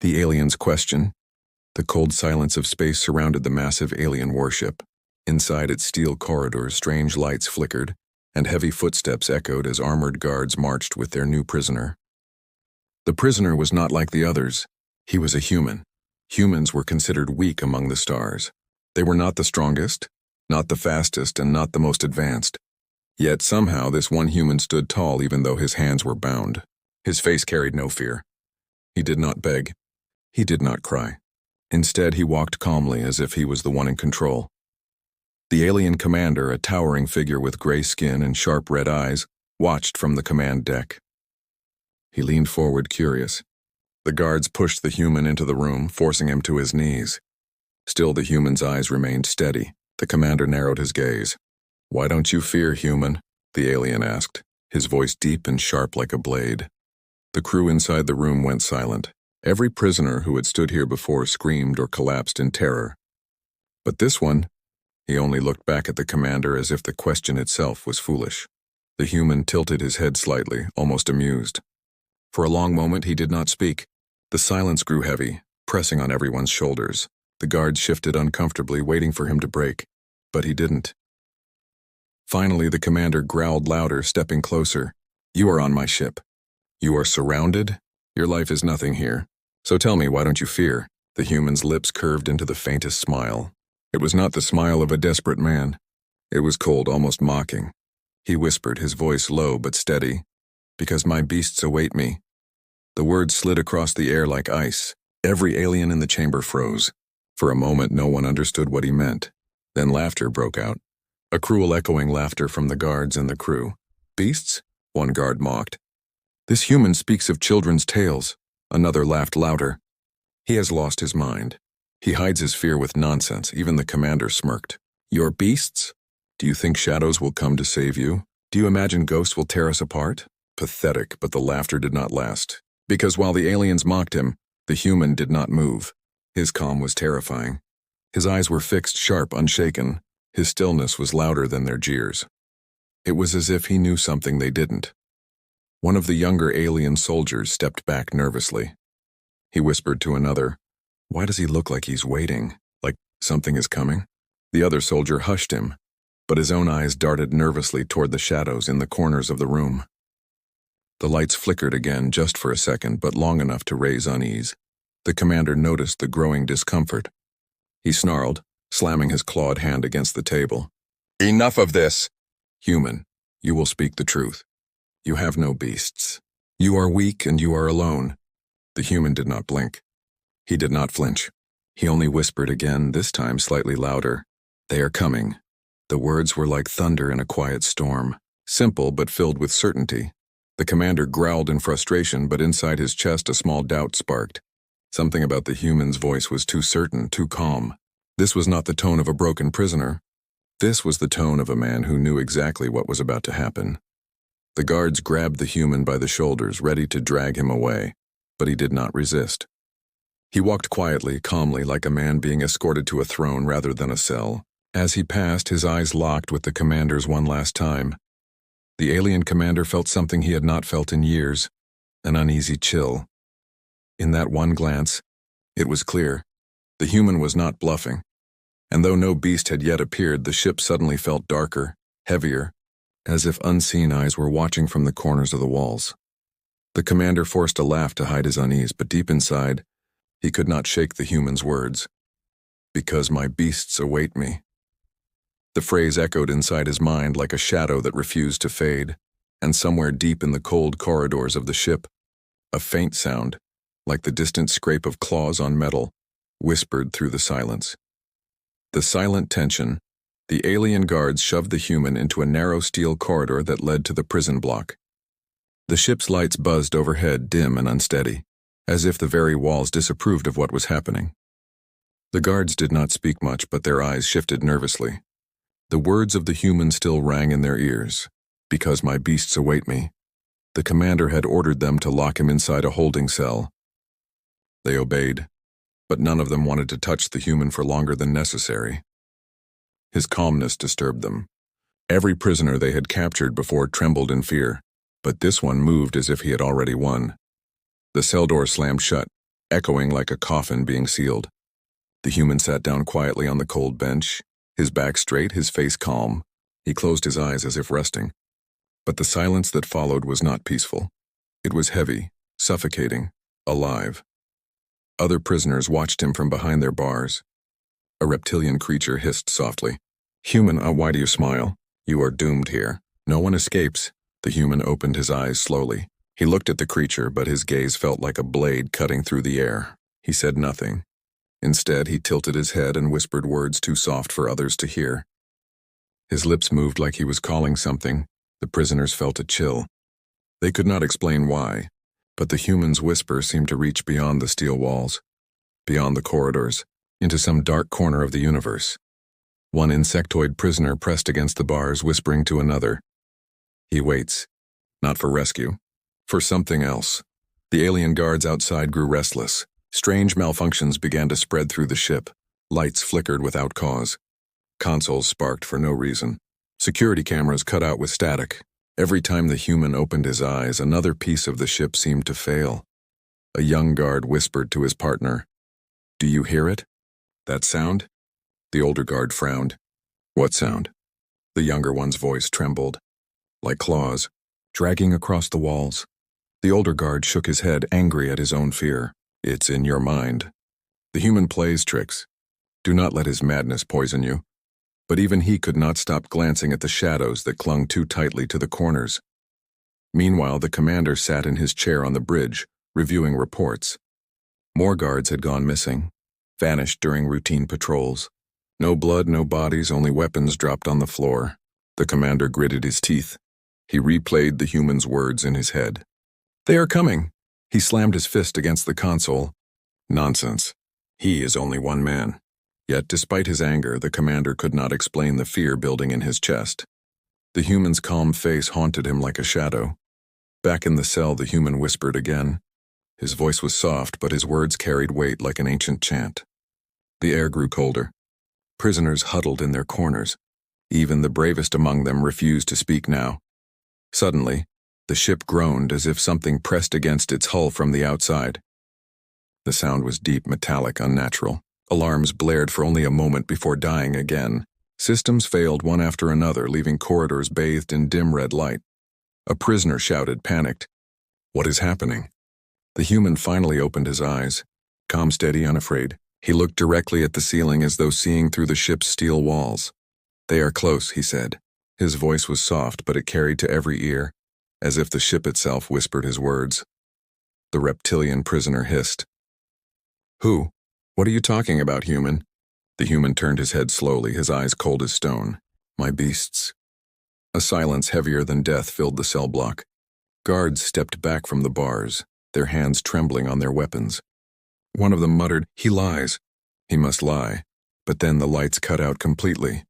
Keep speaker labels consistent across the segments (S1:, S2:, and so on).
S1: The alien's question. The cold silence of space surrounded the massive alien warship. Inside its steel corridors, strange lights flickered, and heavy footsteps echoed as armored guards marched with their new prisoner. The prisoner was not like the others. He was a human. Humans were considered weak among the stars. They were not the strongest, not the fastest, and not the most advanced. Yet somehow this one human stood tall even though his hands were bound. His face carried no fear. He did not beg. He did not cry. Instead, he walked calmly as if he was the one in control. The alien commander, a towering figure with gray skin and sharp red eyes, watched from the command deck. He leaned forward, curious. The guards pushed the human into the room, forcing him to his knees. Still, the human's eyes remained steady. The commander narrowed his gaze. "Why don't you fear, human?" the alien asked, his voice deep and sharp like a blade. The crew inside the room went silent. Every prisoner who had stood here before screamed or collapsed in terror. But this one, he only looked back at the commander as if the question itself was foolish. The human tilted his head slightly, almost amused. For a long moment he did not speak. The silence grew heavy, pressing on everyone's shoulders. The guards shifted uncomfortably, waiting for him to break. But he didn't. Finally, the commander growled louder, stepping closer. "You are on my ship. You are surrounded. Your life is nothing here. So tell me, why don't you fear?" The human's lips curved into the faintest smile. It was not the smile of a desperate man. It was cold, almost mocking. He whispered, his voice low but steady, "Because my beasts await me." The words slid across the air like ice. Every alien in the chamber froze. For a moment, no one understood what he meant. Then laughter broke out. A cruel echoing laughter from the guards and the crew. "Beasts?" one guard mocked. "This human speaks of children's tales." Another laughed louder. "He has lost his mind. He hides his fear with nonsense." Even the commander smirked. "Your beasts? Do you think shadows will come to save you? Do you imagine ghosts will tear us apart?" Pathetic, but the laughter did not last. Because while the aliens mocked him, the human did not move. His calm was terrifying. His eyes were fixed, sharp, unshaken. His stillness was louder than their jeers. It was as if he knew something they didn't. One of the younger alien soldiers stepped back nervously. He whispered to another, "Why does he look like he's waiting? Like something is coming?" The other soldier hushed him, but his own eyes darted nervously toward the shadows in the corners of the room. The lights flickered again just for a second, but long enough to raise unease. The commander noticed the growing discomfort. He snarled, slamming his clawed hand against the table. "Enough of this! Human, you will speak the truth. You have no beasts. You are weak and you are alone." The human did not blink. He did not flinch. He only whispered again, this time slightly louder. "They are coming." The words were like thunder in a quiet storm, simple but filled with certainty. The commander growled in frustration, but inside his chest a small doubt sparked. Something about the human's voice was too certain, too calm. This was not the tone of a broken prisoner. This was the tone of a man who knew exactly what was about to happen. The guards grabbed the human by the shoulders, ready to drag him away, but he did not resist. He walked quietly, calmly, like a man being escorted to a throne rather than a cell. As he passed, his eyes locked with the commander's one last time. The alien commander felt something he had not felt in years, an uneasy chill. In that one glance, it was clear. The human was not bluffing. And though no beast had yet appeared, the ship suddenly felt darker, heavier, as if unseen eyes were watching from the corners of the walls. The commander forced a laugh to hide his unease, but deep inside, he could not shake the human's words. "Because my beasts await me." The phrase echoed inside his mind like a shadow that refused to fade, and somewhere deep in the cold corridors of the ship, a faint sound, like the distant scrape of claws on metal, whispered through the silence. The silent tension. The alien guards shoved the human into a narrow steel corridor that led to the prison block. The ship's lights buzzed overhead, dim and unsteady, as if the very walls disapproved of what was happening. The guards did not speak much, but their eyes shifted nervously. The words of the human still rang in their ears. "Because my beasts await me." The commander had ordered them to lock him inside a holding cell. They obeyed, but none of them wanted to touch the human for longer than necessary. His calmness disturbed them. Every prisoner they had captured before trembled in fear, but this one moved as if he had already won. The cell door slammed shut, echoing like a coffin being sealed. The human sat down quietly on the cold bench, his back straight, his face calm. He closed his eyes as if resting. But the silence that followed was not peaceful. It was heavy, suffocating, alive. Other prisoners watched him from behind their bars. A reptilian creature hissed softly. "Human, why do you smile? You are doomed here. No one escapes." The human opened his eyes slowly. He looked at the creature, but his gaze felt like a blade cutting through the air. He said nothing. Instead, he tilted his head and whispered words too soft for others to hear. His lips moved like he was calling something. The prisoners felt a chill. They could not explain why, but the human's whisper seemed to reach beyond the steel walls, beyond the corridors, into some dark corner of the universe. One insectoid prisoner pressed against the bars, whispering to another. He waits, not for rescue, for something else. The alien guards outside grew restless. Strange malfunctions began to spread through the ship. Lights flickered without cause. Consoles sparked for no reason. Security cameras cut out with static. Every time the human opened his eyes, another piece of the ship seemed to fail. A young guard whispered to his partner, "Do you hear it? That sound?" The older guard frowned. "What sound?" The younger one's voice trembled, like claws, dragging across the walls. The older guard shook his head, angry at his own fear. "It's in your mind. The human plays tricks. Do not let his madness poison you." But even he could not stop glancing at the shadows that clung too tightly to the corners. Meanwhile, the commander sat in his chair on the bridge, reviewing reports. More guards had gone missing, vanished during routine patrols. No blood, no bodies, only weapons dropped on the floor. The commander gritted his teeth. He replayed the human's words in his head. "They are coming." He slammed his fist against the console. Nonsense. He is only one man. Yet, despite his anger, the commander could not explain the fear building in his chest. The human's calm face haunted him like a shadow. Back in the cell, the human whispered again. His voice was soft, but his words carried weight like an ancient chant. The air grew colder. Prisoners huddled in their corners. Even the bravest among them refused to speak now. Suddenly, the ship groaned as if something pressed against its hull from the outside. The sound was deep, metallic, unnatural. Alarms blared for only a moment before dying again. Systems failed one after another, leaving corridors bathed in dim red light. A prisoner shouted, panicked, "What is happening?" The human finally opened his eyes. Calm, steady, unafraid. He looked directly at the ceiling as though seeing through the ship's steel walls. "They are close," he said. His voice was soft, but it carried to every ear, as if the ship itself whispered his words. The reptilian prisoner hissed. "Who? What are you talking about, human?" The human turned his head slowly, his eyes cold as stone. "My beasts." A silence heavier than death filled the cell block. Guards stepped back from the bars, their hands trembling on their weapons. One of them muttered, "He lies." He must lie. But then the lights cut out completely.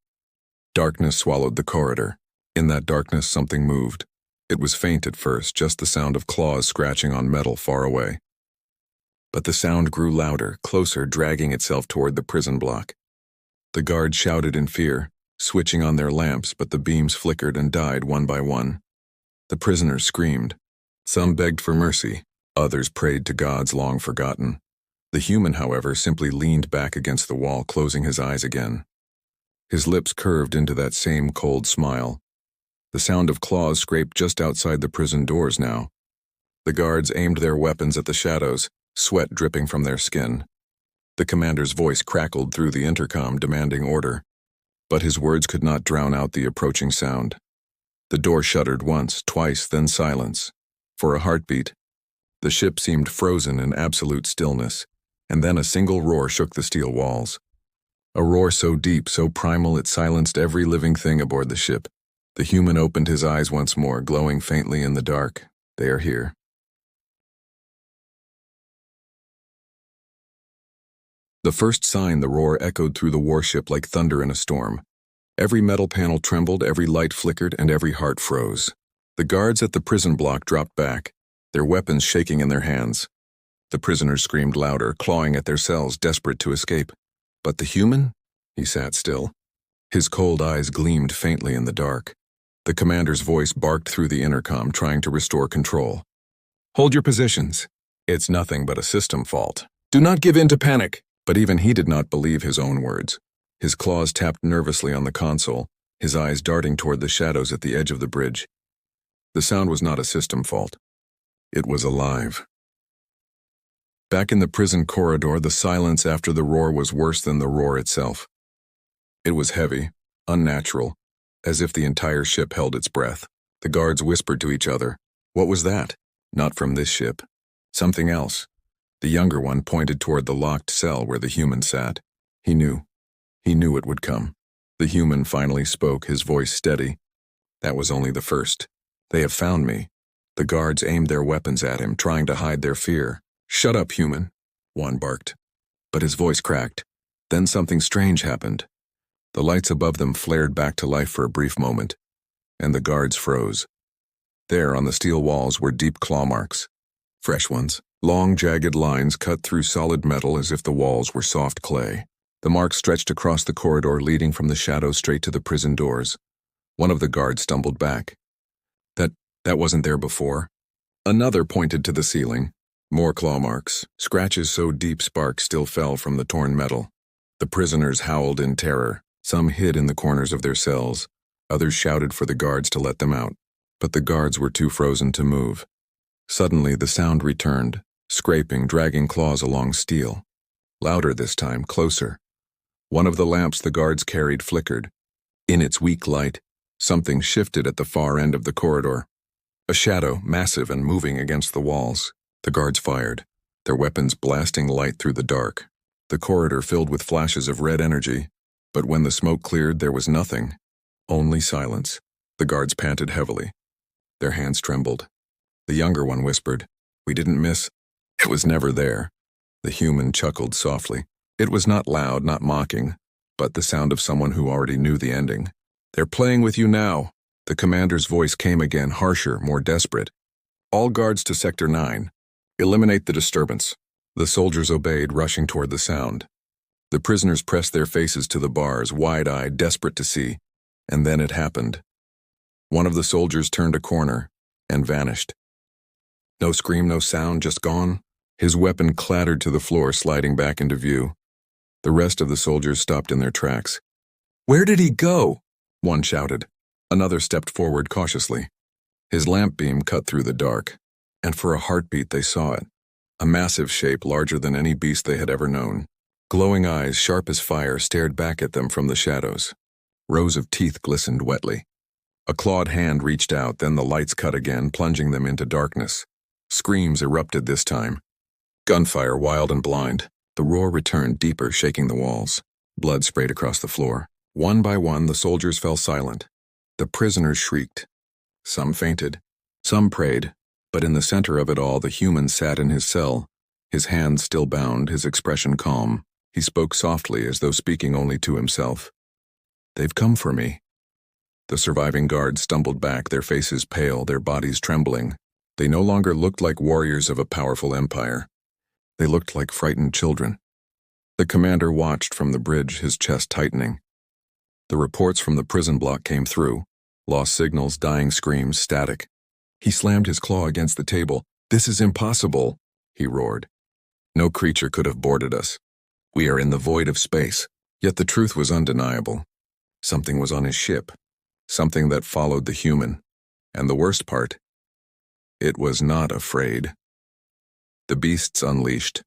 S1: Darkness swallowed the corridor. In that darkness, something moved. It was faint at first, just the sound of claws scratching on metal far away. But the sound grew louder, closer, dragging itself toward the prison block. The guards shouted in fear, switching on their lamps, but the beams flickered and died one by one. The prisoners screamed. Some begged for mercy, others prayed to gods long forgotten. The human, however, simply leaned back against the wall, closing his eyes again. His lips curved into that same cold smile. The sound of claws scraped just outside the prison doors now. The guards aimed their weapons at the shadows, sweat dripping from their skin. The commander's voice crackled through the intercom, demanding order. But his words could not drown out the approaching sound. The door shuddered once, twice, then silence. For a heartbeat, the ship seemed frozen in absolute stillness, and then a single roar shook the steel walls. A roar so deep, so primal, it silenced every living thing aboard the ship. The human opened his eyes once more, glowing faintly in the dark. They are here. The first sign, the roar echoed through the warship like thunder in a storm. Every metal panel trembled, every light flickered, and every heart froze. The guards at the prison block dropped back, their weapons shaking in their hands. The prisoners screamed louder, clawing at their cells, desperate to escape. But the human? He sat still. His cold eyes gleamed faintly in the dark. The commander's voice barked through the intercom, trying to restore control. "Hold your positions. It's nothing but a system fault. Do not give in to panic. But even he did not believe his own words. His claws tapped nervously on the console, his eyes darting toward the shadows at the edge of the bridge. The sound was not a system fault. It was alive. Back in the prison corridor, the silence after the roar was worse than the roar itself. It was heavy, unnatural, as if the entire ship held its breath. The guards whispered to each other. What was that? Not from this ship. Something else. The younger one pointed toward the locked cell where the human sat. He knew. He knew it would come. The human finally spoke, his voice steady. That was only the first. They have found me. The guards aimed their weapons at him, trying to hide their fear. Shut up, human, one barked. But his voice cracked. Then something strange happened. The lights above them flared back to life for a brief moment, and the guards froze. There, on the steel walls, were deep claw marks. Fresh ones. Long, jagged lines cut through solid metal as if the walls were soft clay. The marks stretched across the corridor leading from the shadows straight to the prison doors. One of the guards stumbled back. That wasn't there before. Another pointed to the ceiling. More claw marks, scratches so deep sparks still fell from the torn metal. The prisoners howled in terror. Some hid in the corners of their cells. Others shouted for the guards to let them out. But the guards were too frozen to move. Suddenly, the sound returned. Scraping, dragging claws along steel. Louder this time, closer. One of the lamps the guards carried flickered. In its weak light, something shifted at the far end of the corridor. A shadow, massive and moving against the walls. The guards fired, their weapons blasting light through the dark. The corridor filled with flashes of red energy, but when the smoke cleared, there was nothing. Only silence. The guards panted heavily. Their hands trembled. The younger one whispered, "We didn't miss." It was never there. The human chuckled softly. It was not loud, not mocking, but the sound of someone who already knew the ending. "They're playing with you now." The commander's voice came again, harsher, more desperate. "All guards to Sector 9. Eliminate the disturbance." The soldiers obeyed, rushing toward the sound. The prisoners pressed their faces to the bars, wide-eyed, desperate to see. And then it happened. One of the soldiers turned a corner and vanished. No scream, no sound, just gone. His weapon clattered to the floor, sliding back into view. The rest of the soldiers stopped in their tracks. "Where did he go?" one shouted. Another stepped forward cautiously. His lamp beam cut through the dark, and for a heartbeat they saw it. A massive shape larger than any beast they had ever known. Glowing eyes, sharp as fire, stared back at them from the shadows. Rows of teeth glistened wetly. A clawed hand reached out, then the lights cut again, plunging them into darkness. Screams erupted this time. Gunfire, wild and blind. The roar returned deeper, shaking the walls. Blood sprayed across the floor. One by one, the soldiers fell silent. The prisoners shrieked. Some fainted. Some prayed. But in the center of it all, the human sat in his cell, his hands still bound, his expression calm. He spoke softly, as though speaking only to himself. "They've come for me." The surviving guards stumbled back, their faces pale, their bodies trembling. They no longer looked like warriors of a powerful empire. They looked like frightened children. The commander watched from the bridge, his chest tightening. The reports from the prison block came through. Lost signals, dying screams, static. He slammed his claw against the table. "This is impossible," he roared. "No creature could have boarded us. We are in the void of space." Yet the truth was undeniable. Something was on his ship. Something that followed the human. And the worst part, it was not afraid. The beasts unleashed.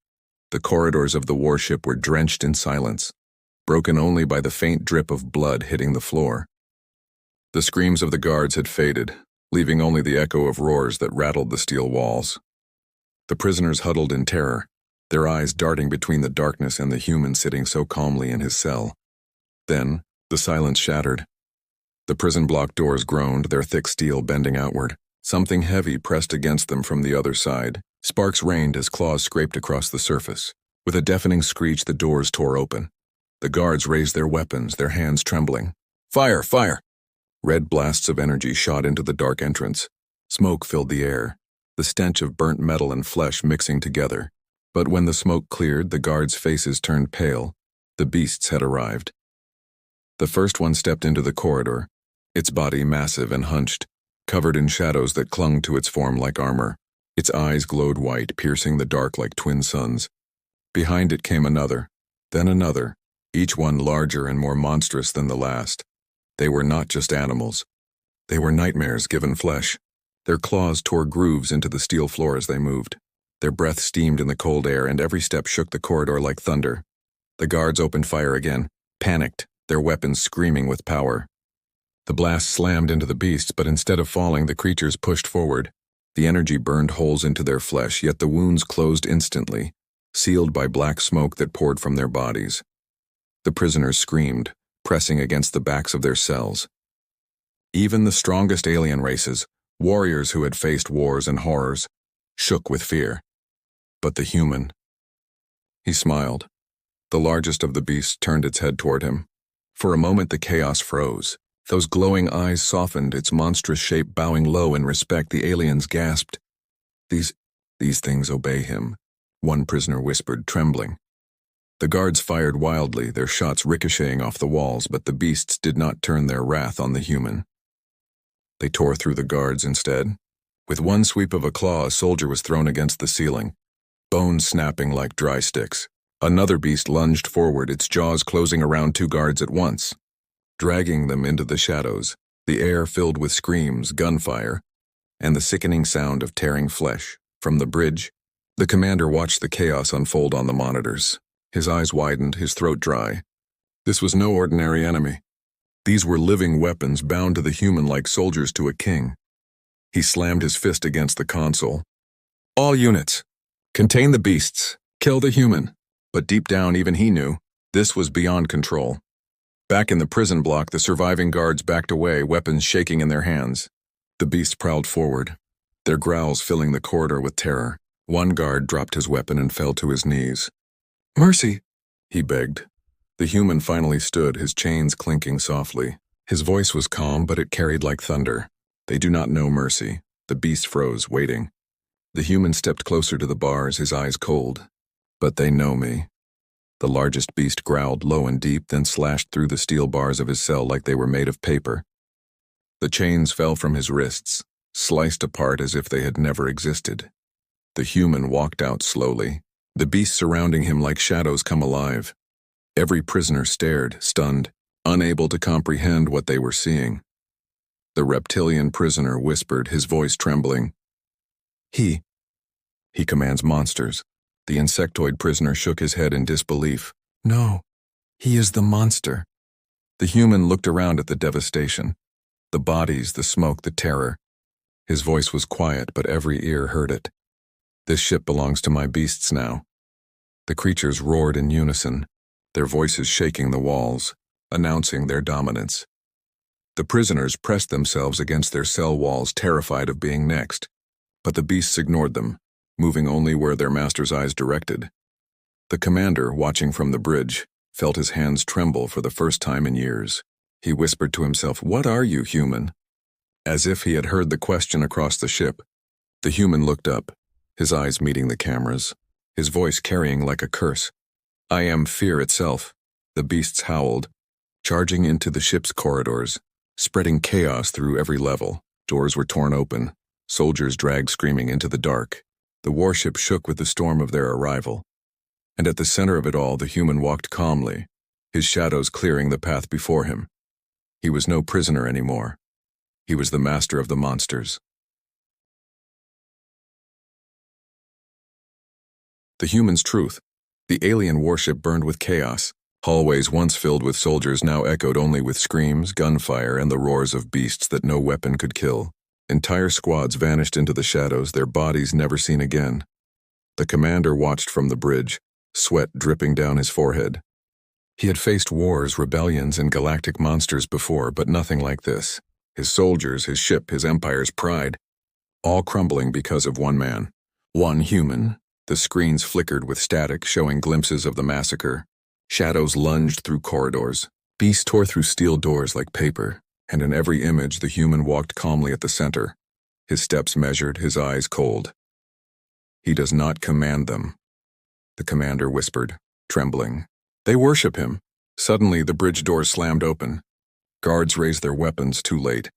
S1: The corridors of the warship were drenched in silence, broken only by the faint drip of blood hitting the floor. The screams of the guards had faded, leaving only the echo of roars that rattled the steel walls. The prisoners huddled in terror, their eyes darting between the darkness and the human sitting so calmly in his cell. Then, the silence shattered. The prison block doors groaned, their thick steel bending outward. Something heavy pressed against them from the other side. Sparks rained as claws scraped across the surface. With a deafening screech, the doors tore open. The guards raised their weapons, their hands trembling. "Fire! Fire!" Red blasts of energy shot into the dark entrance. Smoke filled the air, the stench of burnt metal and flesh mixing together. But when the smoke cleared, the guards' faces turned pale. The beasts had arrived. The first one stepped into the corridor, its body massive and hunched, covered in shadows that clung to its form like armor. Its eyes glowed white, piercing the dark like twin suns. Behind it came another, then another, each one larger and more monstrous than the last. They were not just animals. They were nightmares given flesh. Their claws tore grooves into the steel floor as they moved. Their breath steamed in the cold air, and every step shook the corridor like thunder. The guards opened fire again, panicked, their weapons screaming with power. The blast slammed into the beasts, but instead of falling, the creatures pushed forward. The energy burned holes into their flesh, yet the wounds closed instantly, sealed by black smoke that poured from their bodies. The prisoners screamed, pressing against the backs of their cells. Even the strongest alien races, warriors who had faced wars and horrors, shook with fear. But the human... He smiled. The largest of the beasts turned its head toward him. For a moment the chaos froze. Those glowing eyes softened, its monstrous shape bowing low in respect. The aliens gasped. These things obey him, one prisoner whispered, trembling. The guards fired wildly, their shots ricocheting off the walls, but the beasts did not turn their wrath on the human. They tore through the guards instead. With one sweep of a claw, a soldier was thrown against the ceiling, bones snapping like dry sticks. Another beast lunged forward, its jaws closing around two guards at once, dragging them into the shadows, the air filled with screams, gunfire, and the sickening sound of tearing flesh. From the bridge, the commander watched the chaos unfold on the monitors. His eyes widened, his throat dry. This was no ordinary enemy. These were living weapons bound to the human like soldiers to a king. He slammed his fist against the console. All units, contain the beasts, kill the human. But deep down, even he knew, this was beyond control. Back in the prison block, the surviving guards backed away, weapons shaking in their hands. The beasts prowled forward, their growls filling the corridor with terror. One guard dropped his weapon and fell to his knees. Mercy, he begged. The human finally stood, his chains clinking softly. His voice was calm, but it carried like thunder. They do not know mercy. The beast froze, waiting. The human stepped closer to the bars, his eyes cold. But they know me. The largest beast growled low and deep, then slashed through the steel bars of his cell like they were made of paper. The chains fell from his wrists, sliced apart as if they had never existed. The human walked out slowly, the beasts surrounding him like shadows come alive. Every prisoner stared, stunned, unable to comprehend what they were seeing. The reptilian prisoner whispered, his voice trembling. He commands monsters. The insectoid prisoner shook his head in disbelief. No, he is the monster. The human looked around at the devastation. The bodies, the smoke, the terror. His voice was quiet, but every ear heard it. This ship belongs to my beasts now. The creatures roared in unison, their voices shaking the walls, announcing their dominance. The prisoners pressed themselves against their cell walls, terrified of being next. But the beasts ignored them, moving only where their master's eyes directed. The commander, watching from the bridge, felt his hands tremble for the first time in years. He whispered to himself, "What are you, human?" As if he had heard the question across the ship. The human looked up, his eyes meeting the cameras, his voice carrying like a curse. "I am fear itself." The beasts howled, charging into the ship's corridors, spreading chaos through every level. Doors were torn open, soldiers dragged screaming into the dark. The warship shook with the storm of their arrival. And at the center of it all, the human walked calmly, his shadows clearing the path before him. He was no prisoner anymore. He was the master of the monsters. The human's truth. The alien warship burned with chaos. Hallways once filled with soldiers now echoed only with screams, gunfire, and the roars of beasts that no weapon could kill. Entire squads vanished into the shadows, their bodies never seen again. The commander watched from the bridge, sweat dripping down his forehead. He had faced wars, rebellions, and galactic monsters before, but nothing like this. His soldiers, his ship, his empire's pride, all crumbling because of one man. One human. The screens flickered with static, showing glimpses of the massacre. Shadows lunged through corridors. Beasts tore through steel doors like paper. And in every image the human walked calmly at the center, his steps measured, his eyes cold. He does not command them, the commander whispered, trembling. They worship him. Suddenly the bridge doors slammed open. Guards raised their weapons too late.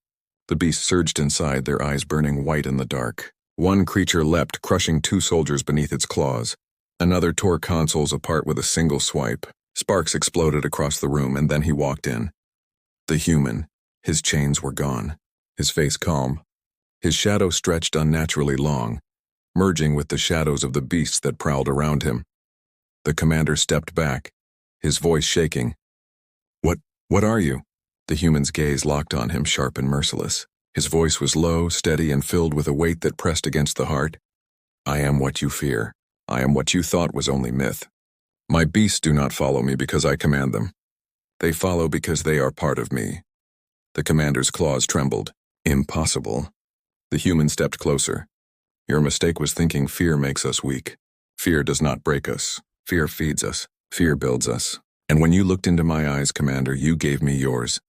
S1: The beasts surged inside, their eyes burning white in the dark. One creature leapt, crushing 2 soldiers beneath its claws. Another tore consoles apart with a single swipe. Sparks exploded across the room, and then he walked in. The human. His chains were gone. His face calm. His shadow stretched unnaturally long, merging with the shadows of the beasts that prowled around him. The commander stepped back, his voice shaking. What are you?" The human's gaze locked on him, sharp and merciless. His voice was low, steady, and filled with a weight that pressed against the heart. "I am what you fear. I am what you thought was only myth. My beasts do not follow me because I command them. They follow because they are part of me." The commander's claws trembled. "Impossible." The human stepped closer. "Your mistake was thinking fear makes us weak. Fear does not break us. Fear feeds us. Fear builds us. And when you looked into my eyes, Commander, you gave me yours."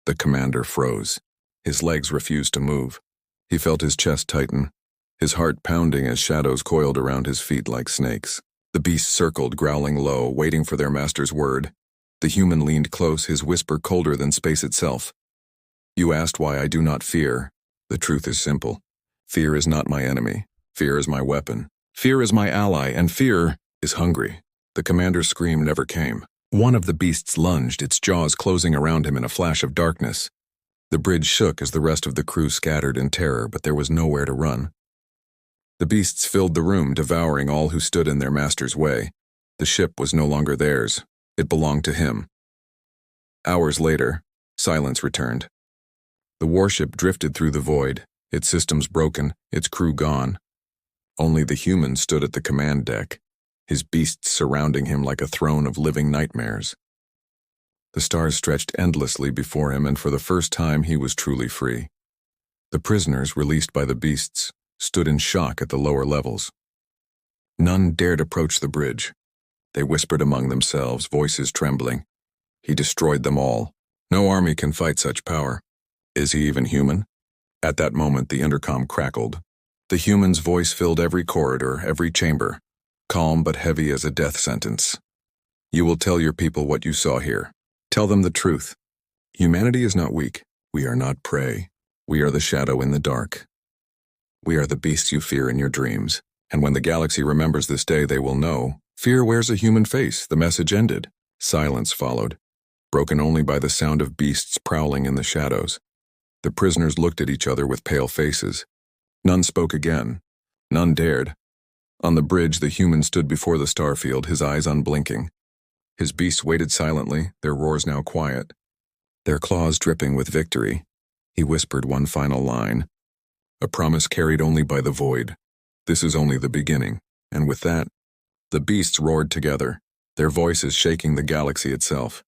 S1: The commander froze. His legs refused to move. He felt his chest tighten, his heart pounding as shadows coiled around his feet like snakes. The beasts circled, growling low, waiting for their master's word. The human leaned close, his whisper colder than space itself. "You asked why I do not fear. The truth is simple. Fear is not my enemy. Fear is my weapon. Fear is my ally, and fear is hungry." The commander's scream never came. One of the beasts lunged, its jaws closing around him in a flash of darkness. The bridge shook as the rest of the crew scattered in terror, but there was nowhere to run. The beasts filled the room, devouring all who stood in their master's way. The ship was no longer theirs. It belonged to him. Hours later, silence returned. The warship drifted through the void, its systems broken, its crew gone. Only the human stood at the command deck, his beasts surrounding him like a throne of living nightmares. The stars stretched endlessly before him, and for the first time he was truly free. The prisoners, released by the beasts, stood in shock at the lower levels. None dared approach the bridge. They whispered among themselves, voices trembling. "He destroyed them all. No army can fight such power. Is he even human?" At that moment, the intercom crackled. The human's voice filled every corridor, every chamber, calm but heavy as a death sentence. "You will tell your people what you saw here. Tell them the truth. Humanity is not weak. We are not prey. We are the shadow in the dark. We are the beasts you fear in your dreams. And when the galaxy remembers this day, they will know. Fear wears a human face." The message ended. Silence followed, broken only by the sound of beasts prowling in the shadows. The prisoners looked at each other with pale faces. None spoke again. None dared. On the bridge, the human stood before the starfield, his eyes unblinking. His beasts waited silently, their roars now quiet, their claws dripping with victory. He whispered one final line, a promise carried only by the void. "This is only the beginning." And with that, the beasts roared together, their voices shaking the galaxy itself.